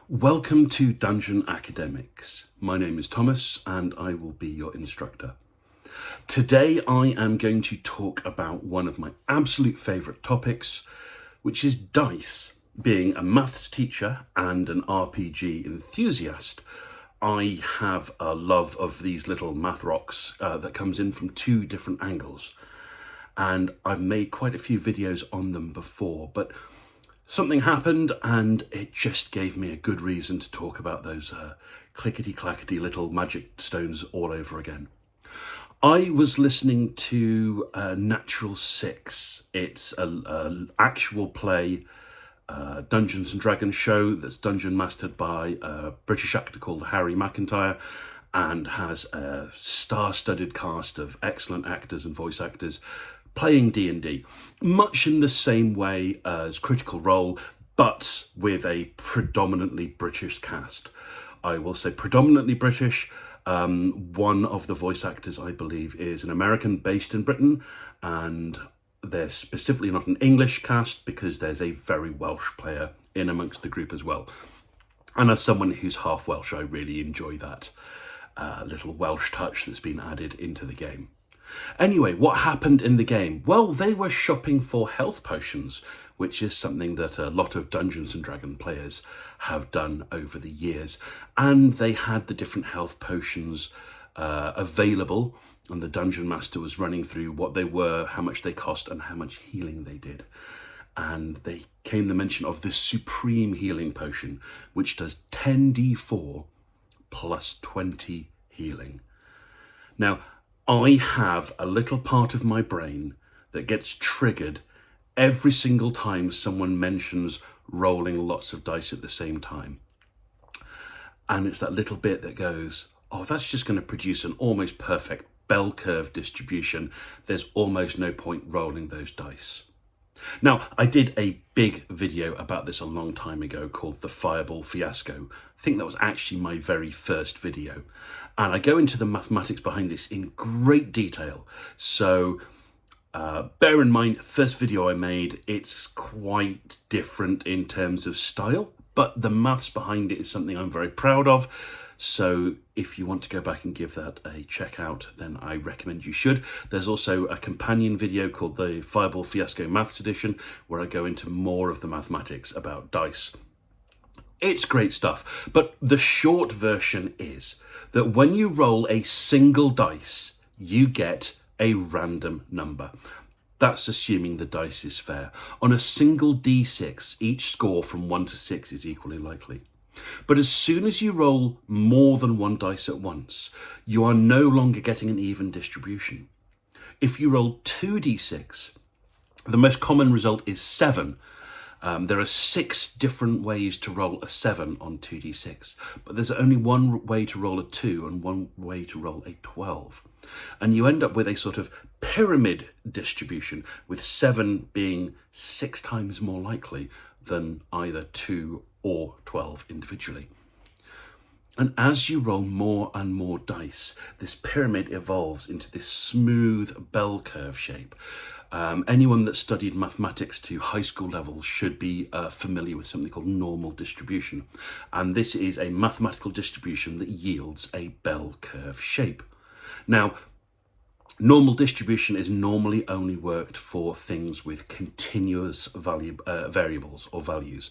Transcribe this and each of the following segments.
Welcome to Dungeon Academics. My name is Thomas and I will be your instructor. Today I am going to talk about one of my absolute favourite topics, which is dice. Being a maths teacher and an RPG enthusiast, I have a love of these little math rocks that comes in from two different angles. And I've made quite a few videos on them before, but something happened and it just gave me a good reason to talk about those clickety-clackety little magic stones all over again. I was listening to Natural Six. It's an actual play Dungeons and Dragons show that's dungeon mastered by a British actor called Harry McIntyre and has a star-studded cast of excellent actors and voice actors playing D&D, much in the same way as Critical Role, but with a predominantly British cast. I will say predominantly British. One of the voice actors, I believe, is an American based in Britain, and they're specifically not an English cast because there's a very Welsh player in amongst the group as well. And as someone who's half Welsh, I really enjoy that little Welsh touch that's been added into the game. Anyway, what happened in the game? Well, they were shopping for health potions, which is something that a lot of Dungeons and Dragons players have done over the years. And they had the different health potions available, and the Dungeon Master was running through what they were, how much they cost, and how much healing they did. And they came to mention of this Supreme Healing Potion, which does 10d4 plus 20 healing. Now, I have a little part of my brain that gets triggered every single time someone mentions rolling lots of dice at the same time. And it's that little bit that goes, oh, that's just going to produce an almost perfect bell curve distribution. There's almost no point rolling those dice. Now, I did a big video about this a long time ago called The Fireball Fiasco. I think that was actually my very first video. And I go into the mathematics behind this in great detail. So bear in mind, first video I made, it's quite different in terms of style, but the maths behind it is something I'm very proud of. So if you want to go back and give that a check out, then I recommend you should. There's also a companion video called the Fireball Fiasco Maths Edition, where I go into more of the mathematics about dice. It's great stuff, but the short version is that when you roll a single dice, you get a random number. That's assuming the dice is fair. On a single d6, each score from 1 to 6 is equally likely. But as soon as you roll more than one dice at once, you are no longer getting an even distribution. If you roll 2d6, the most common result is 7. There are 6 different ways to roll a 7 on 2d6, but there's only one way to roll a 2 and one way to roll a 12. And you end up with a sort of pyramid distribution, with 7 being 6 times more likely than either 2 or 12 individually. And as you roll more and more dice, this pyramid evolves into this smooth bell curve shape. Anyone that studied mathematics to high school level should be familiar with something called normal distribution. And this is a mathematical distribution that yields a bell curve shape. Now, normal distribution is normally only worked for things with continuous variables or values.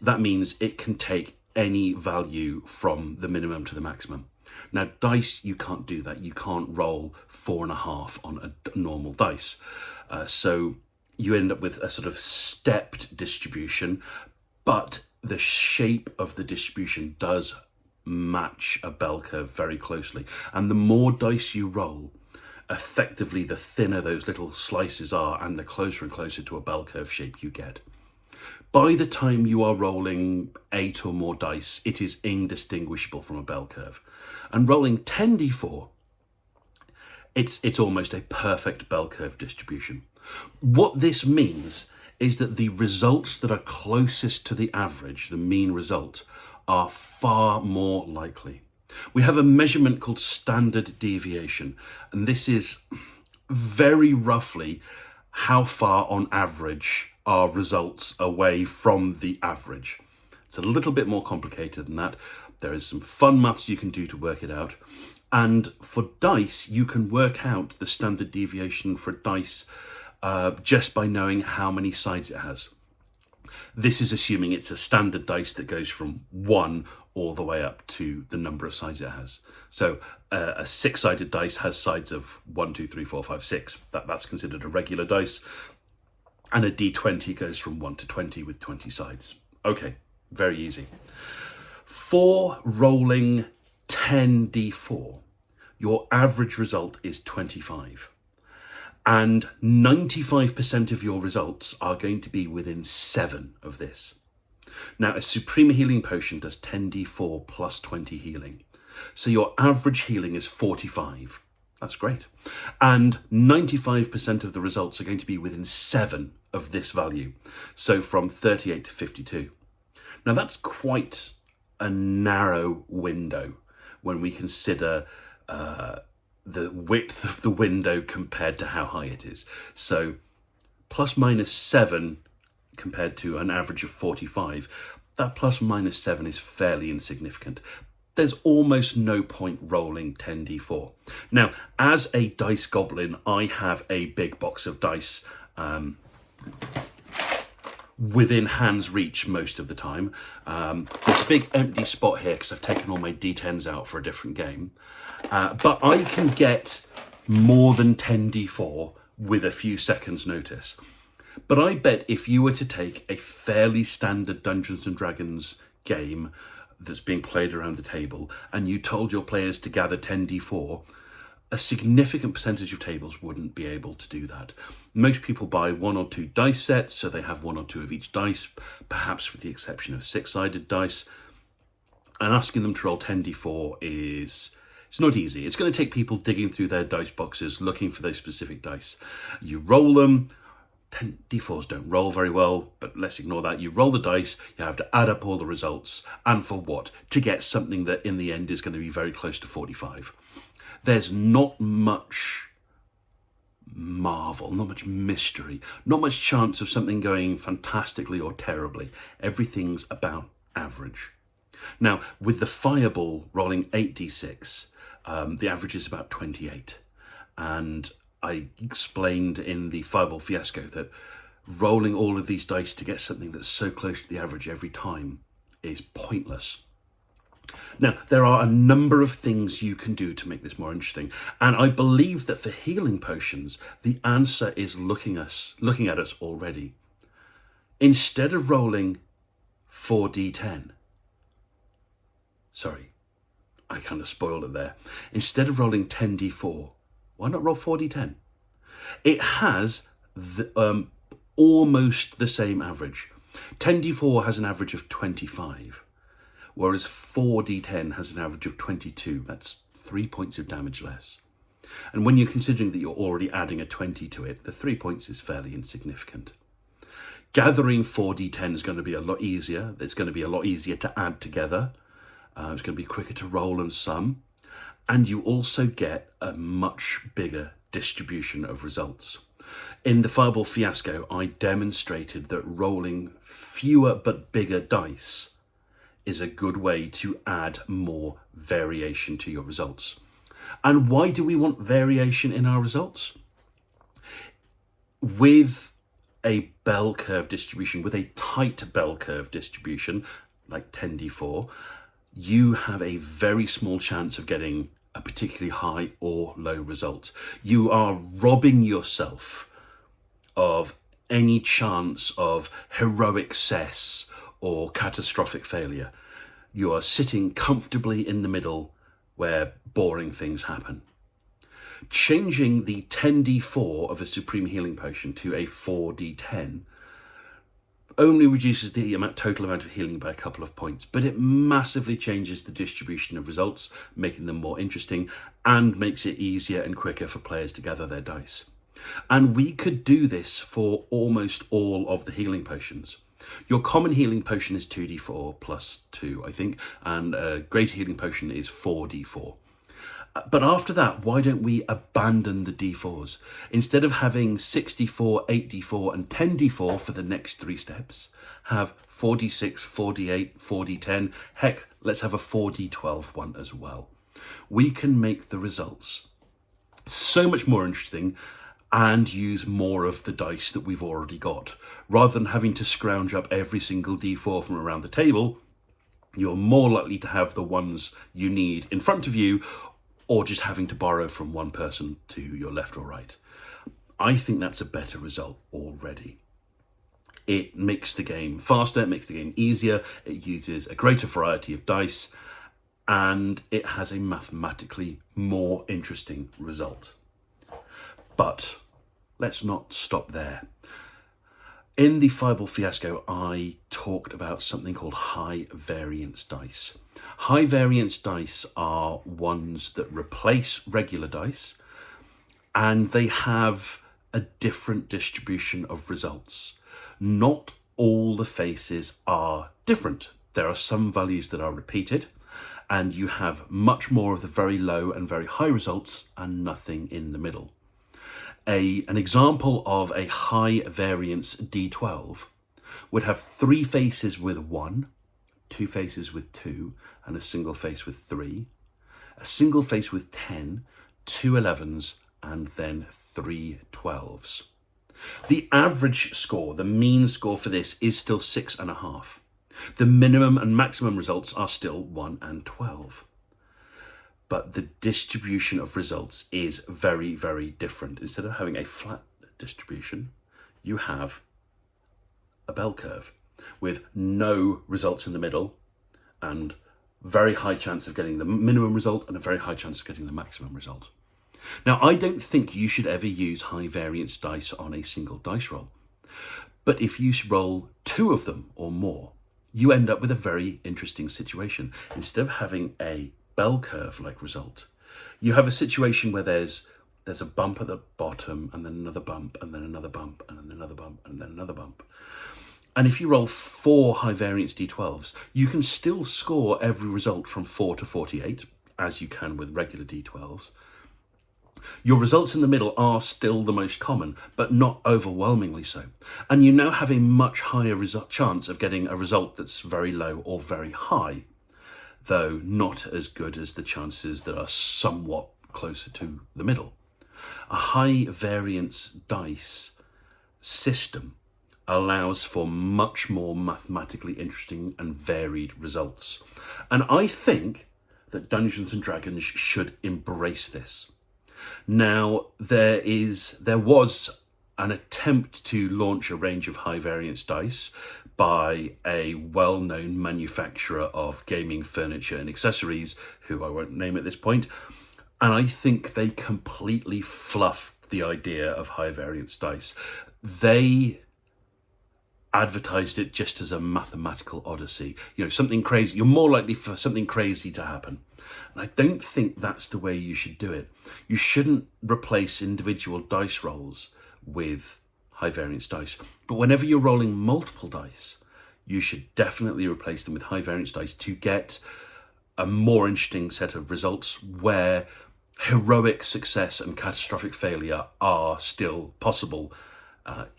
That means it can take any value from the minimum to the maximum. Now, dice, you can't do that. You can't roll 4.5 on a normal dice. So you end up with a sort of stepped distribution, but the shape of the distribution does match a bell curve very closely. And the more dice you roll, effectively the thinner those little slices are and the closer and closer to a bell curve shape you get. By the time you are rolling 8 or more dice, it is indistinguishable from a bell curve. And rolling 10d4, it's almost a perfect bell curve distribution. What this means is that the results that are closest to the average, the mean result, are far more likely. We have a measurement called standard deviation, and this is very roughly how far on average are results away from the average. It's a little bit more complicated than that. There is some fun maths you can do to work it out. And for dice, you can work out the standard deviation for dice just by knowing how many sides it has. This is assuming it's a standard dice that goes from 1 all the way up to the number of sides it has. So a 6-sided dice has sides of 1, 2, 3, 4, 5, 6. That's considered a regular dice. And a d20 goes from 1 to 20 with 20 sides. Okay, very easy. For rolling 10d4, your average result is 25. And 95% of your results are going to be within 7 of this. Now, a Supreme Healing Potion does 10d4 plus 20 healing. So your average healing is 45. That's great. And 95% of the results are going to be within 7 of this value. So from 38 to 52. Now, that's quite a narrow window when we consider the width of the window compared to how high it is. So plus minus 7 compared to an average of 45, that plus minus 7 is fairly insignificant. There's almost no point rolling 10d4. Now, as a dice goblin, I have a big box of dice within hand's reach most of the time. There's a big empty spot here because I've taken all my d10s out for a different game. But I can get more than 10d4 with a few seconds notice. But I bet if you were to take a fairly standard Dungeons and Dragons game that's being played around the table and you told your players to gather 10d4, a significant percentage of tables wouldn't be able to do that. Most people buy 1 or 2 dice sets, so they have 1 or 2 of each dice, perhaps with the exception of 6-sided dice. And asking them to roll 10d4 it's not easy. It's going to take people digging through their dice boxes, looking for those specific dice. You roll them. 10d4s don't roll very well, but let's ignore that. You roll the dice, you have to add up all the results. And for what? To get something that in the end is going to be very close to 45. There's not much marvel, not much mystery, not much chance of something going fantastically or terribly. Everything's about average. Now, with the fireball rolling 8d6, the average is about 28. And I explained in the Fireball Fiasco that rolling all of these dice to get something that's so close to the average every time is pointless. Now, there are a number of things you can do to make this more interesting. And I believe that for healing potions, the answer is looking at us already. Instead of rolling 4d10, sorry, I kind of spoiled it there. Instead of rolling 10d4, why not roll 4d10? It has almost the same average. 10d4 has an average of 25, whereas 4d10 has an average of 22. That's 3 points of damage less. And when you're considering that you're already adding a 20 to it, the 3 points is fairly insignificant. Gathering 4d10 is going to be a lot easier. It's going to be a lot easier to add together. It's going to be quicker to roll and sum. And you also get a much bigger distribution of results. In the Fireball Fiasco, I demonstrated that rolling fewer but bigger dice is a good way to add more variation to your results. And why do we want variation in our results? With a bell curve distribution, with a tight bell curve distribution, like 10d4, you have a very small chance of getting a particularly high or low result. You are robbing yourself of any chance of heroic success or catastrophic failure. You are sitting comfortably in the middle where boring things happen. Changing the 10d4 of a Supreme Healing Potion to a 4d10 only reduces the total amount of healing by a couple of points, but it massively changes the distribution of results, making them more interesting, and makes it easier and quicker for players to gather their dice. And we could do this for almost all of the healing potions. Your common healing potion is 2d4 plus 2, I think, and a greater healing potion is 4d4. But after that, why don't we abandon the d4s? Instead of having 6d4, 8d4 and 10d4 for the next 3 steps, have 4d6, 4d8, 4d10. Heck, let's have a 4d12 one as well. We can make the results so much more interesting and use more of the dice that we've already got. Rather than having to scrounge up every single d4 from around the table, you're more likely to have the ones you need in front of you, or just having to borrow from one person to your left or right. I think that's a better result already. It makes the game faster, it makes the game easier, it uses a greater variety of dice, and it has a mathematically more interesting result. But let's not stop there. In the Fireball Fiasco, I talked about something called high variance dice. High variance dice are ones that replace regular dice, and they have a different distribution of results. Not all the faces are different. There are some values that are repeated, and you have much more of the very low and very high results and nothing in the middle. An example of a high variance D12 would have 3 faces with 1, 2 faces with 2, and a single face with 3, a single face with 10, 2 11s, and then 3 12s. The average score, the mean score for this, is still 6.5. The minimum and maximum results are still 1 and 12. But the distribution of results is very, very different. Instead of having a flat distribution, you have a bell curve with no results in the middle and very high chance of getting the minimum result and a very high chance of getting the maximum result. Now, I don't think you should ever use high variance dice on a single dice roll. But if you roll 2 of them or more, you end up with a very interesting situation. Instead of having a bell curve like result, you have a situation where there's a bump at the bottom, and then another bump, and then another bump, and then another bump, and then another bump. And if you roll 4 high variance d12s, you can still score every result from 4 to 48, as you can with regular d12s. Your results in the middle are still the most common, but not overwhelmingly so. And you now have a much higher chance of getting a result that's very low or very high, though not as good as the chances that are somewhat closer to the middle. A high variance dice system allows for much more mathematically interesting and varied results. And I think that Dungeons and Dragons should embrace this. Now, there was an attempt to launch a range of high variance dice by a well-known manufacturer of gaming furniture and accessories, who I won't name at this point, and I think they completely fluffed the idea of high variance dice. They advertised it just as a mathematical odyssey, something crazy. You're more likely for something crazy to happen. And I don't think that's the way you should do it. You shouldn't replace individual dice rolls with high variance dice. But whenever you're rolling multiple dice, you should definitely replace them with high variance dice to get a more interesting set of results where heroic success and catastrophic failure are still possible.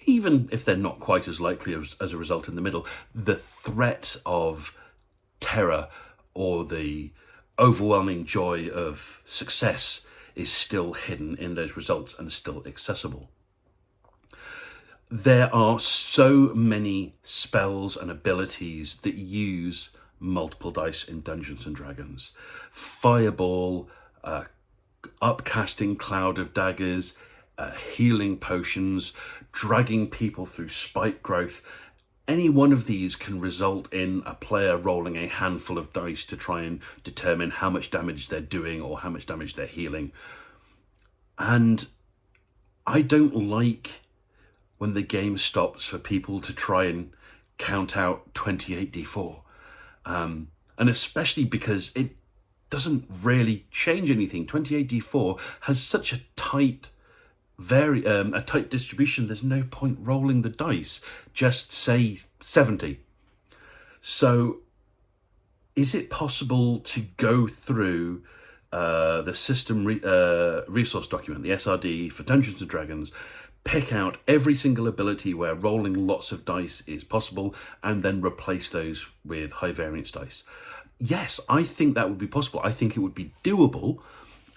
Even if they're not quite as likely as a result in the middle, the threat of terror or the overwhelming joy of success is still hidden in those results and still accessible. There are so many spells and abilities that use multiple dice in Dungeons and Dragons. Fireball, upcasting cloud of daggers, healing potions, dragging people through spike growth. Any one of these can result in a player rolling a handful of dice to try and determine how much damage they're doing or how much damage they're healing. And I don't like when the game stops for people to try and count out 28d4. And especially because it doesn't really change anything. 28d4 has such a tight distribution, there's no point rolling the dice. Just say 70. So is it possible to go through the system resource document, the SRD for Dungeons & Dragons, pick out every single ability where rolling lots of dice is possible, and then replace those with high variance dice. Yes, I think that would be possible. I think it would be doable,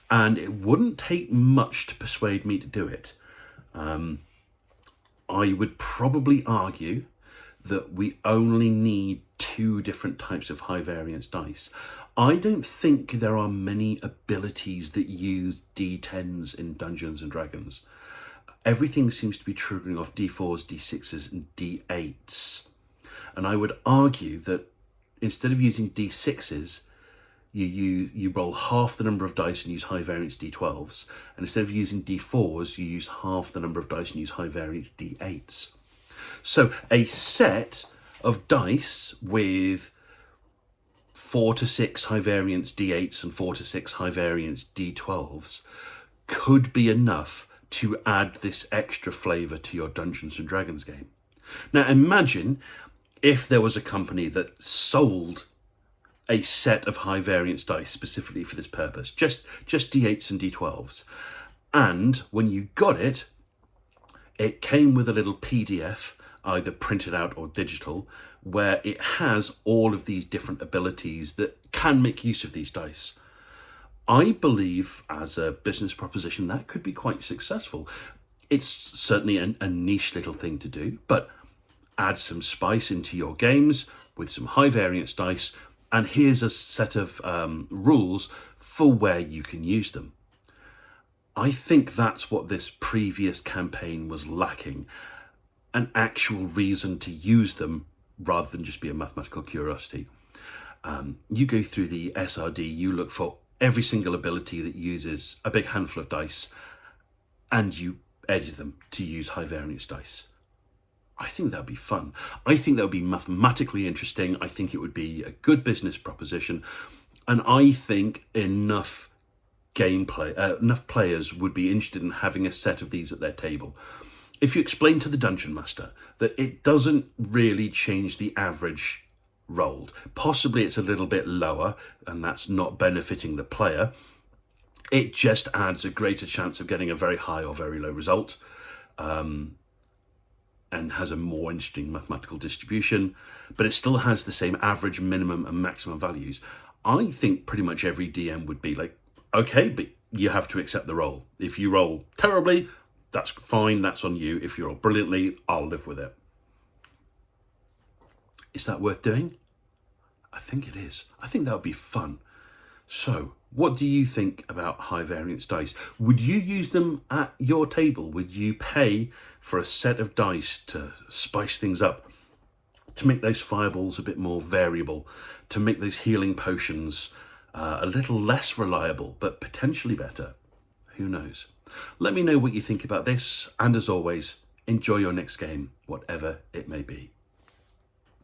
and it wouldn't take much to persuade me to do it. I would probably argue that we only need 2 different types of high variance dice. I don't think there are many abilities that use D10s in Dungeons and Dragons. Everything seems to be triggering off D4s, D6s, and D8s. And I would argue that instead of using D6s, you roll half the number of dice and use high variance D12s. And instead of using D4s, you use half the number of dice and use high variance D8s. So a set of dice with 4 to 6 high variance D8s and 4 to 6 high variance D12s could be enough to add this extra flavour to your Dungeons and Dragons game. Now imagine if there was a company that sold a set of high variance dice specifically for this purpose, just D8s and D12s. And when you got it, it came with a little PDF, either printed out or digital, where it has all of these different abilities that can make use of these dice. I believe as a business proposition that could be quite successful. It's certainly a niche little thing to do, but add some spice into your games with some high variance dice, and here's a set of rules for where you can use them. I think that's what this previous campaign was lacking, an actual reason to use them rather than just be a mathematical curiosity. You go through the SRD, you look for every single ability that uses a big handful of dice, and you edit them to use high variance dice. I think that would be fun. I think that would be mathematically interesting. I think it would be a good business proposition. And I think enough players would be interested in having a set of these at their table. If you explain to the Dungeon Master that it doesn't really change the average rolled, possibly it's a little bit lower and that's not benefiting the player, it just adds a greater chance of getting a very high or very low result, and has a more interesting mathematical distribution, but it still has the same average, minimum and maximum values. I think pretty much every DM would be like, okay, but you have to accept the roll. If you roll terribly, that's fine, that's on you. If you roll brilliantly, I'll live with it. Is that worth doing? I think it is. I think that would be fun. So, what do you think about high variance dice? Would you use them at your table? Would you pay for a set of dice to spice things up, to make those fireballs a bit more variable, to make those healing potions a little less reliable, but potentially better? Who knows? Let me know what you think about this, and as always, enjoy your next game, whatever it may be.